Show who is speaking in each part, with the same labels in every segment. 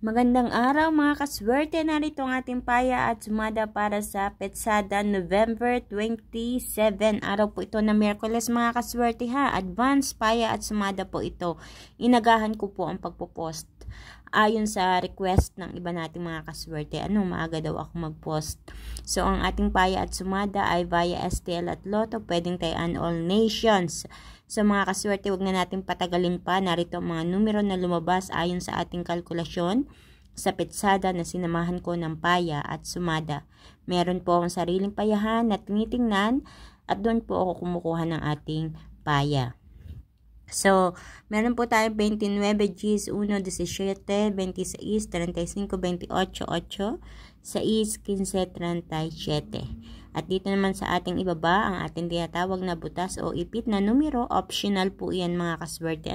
Speaker 1: Magandang araw mga kaswerte, narito ang ating paya at sumada para sa Petsada November 27. Araw po ito na Miyerkules mga kaswerte ha. Advance paya at sumada po ito. Inagahan ko po ang pagpo-post ayon sa request ng iba nating mga kaswerte. Maaga daw ako mag-post. So ang ating paya at sumada ay via STL at Lotto. Pwedeng tayaan all nations. So mga kaswerte, wag na natin patagalin pa. Narito ang mga numero na lumabas ayon sa ating kalkulasyon sa Petsada na sinamahan ko ng paya at sumada. Meron po akong sariling payahan na tinitingnan at doon po ako kumukuha ng ating paya. So, meron po tayo 29 Gs, 1, 17, 26, 35, 28, 8, 6, 15, 37. At dito naman sa ating ibaba, ang ating tinatawag na butas o ipit na numero, optional po yan mga kaswerte.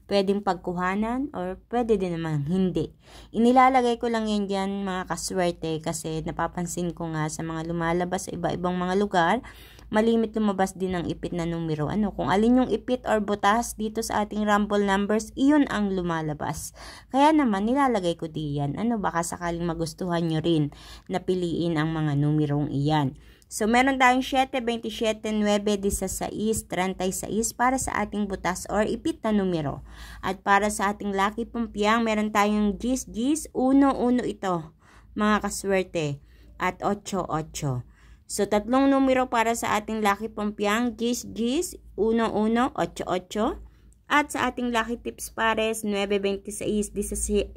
Speaker 1: Pwedeng pagkuhanan or pwede din naman hindi. Inilalagay ko lang yan dyan mga kaswerte kasi napapansin ko nga sa mga lumalabas sa iba-ibang mga lugar, malimit lumabas din ng ipit na numero. Kung alin yung ipit or butas dito sa ating rumble numbers, iyon ang lumalabas. Kaya naman nilalagay ko diyan. Baka sakaling magustuhan nyo rin na piliin ang mga numerong iyan. So, meron tayong 7, 27, 9, 16, 36 para sa ating butas or ipit na numero. At para sa ating lucky pumpyang, meron tayong Gs, 1, 1 ito, mga kaswerte. At 8, 8. So, tatlong numero para sa ating lucky pumpyang, Gs, 1, 1, 8, 8. At sa ating lucky tips pares, 9, 26, 16,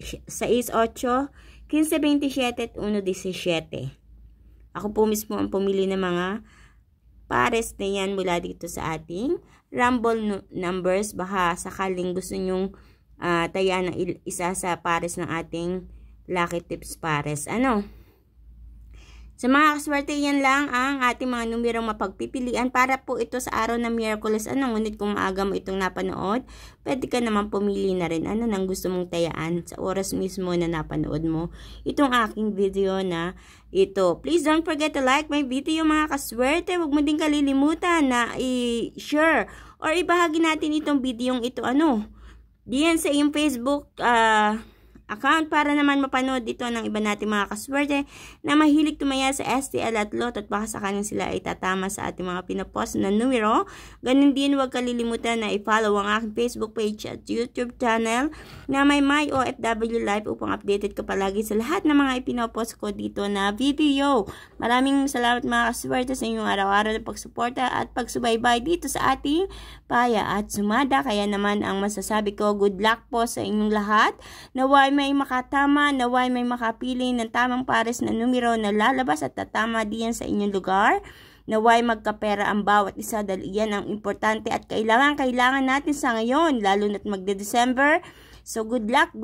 Speaker 1: 8, 15, 27, at 1, 17. Ako po mismo ang pumili ng mga pares na yan mula dito sa ating rumble numbers. Baka sakaling gusto nyong tayan ng isa sa pares ng ating lucky tips pares. Sa mga kaswerte, yan lang ang ating mga numerong mapagpipilian para po ito sa araw ng Miyerkules. Ngunit kung maaga mo itong napanood, pwede ka naman pumili na rin nang gusto mong tayaan sa oras mismo na napanood mo itong aking video na ito. Please don't forget to like my video mga kaswerte. Huwag mo din kalilimutan na i-share or ibahagi natin itong video ito diyan sa iyong Facebook account para naman mapanood ito ng iba nating mga kaswerte na mahilig tumaya sa STL at Lotto at baka sakaling sila ay tatama sa ating mga pinapost na numero. Ganun din, huwag kalilimutan na i-follow ang aking Facebook page at YouTube channel na may My OFW Life upang updated ka palagi sa lahat ng mga ipinopost ko dito na video. Maraming salamat mga kaswerte sa inyong araw-araw na pagsuporta at pagsubaybay dito sa ating paya at sumada. Kaya naman ang masasabi ko, good luck po sa inyong lahat. Naway may makatama, naway may makapili ng tamang pares na numero na lalabas at tatama diyan sa inyong lugar. Naway magkapera ang bawat isa dahil iyan ang importante at kailangan natin sa ngayon, lalo na't magde-December. So good luck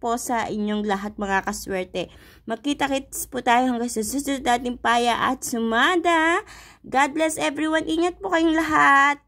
Speaker 1: po sa inyong lahat mga kaswerte. Magkita-kits po tayo hanggang sa susunod nating paya at sumada. God bless everyone. Ingat po kayong lahat.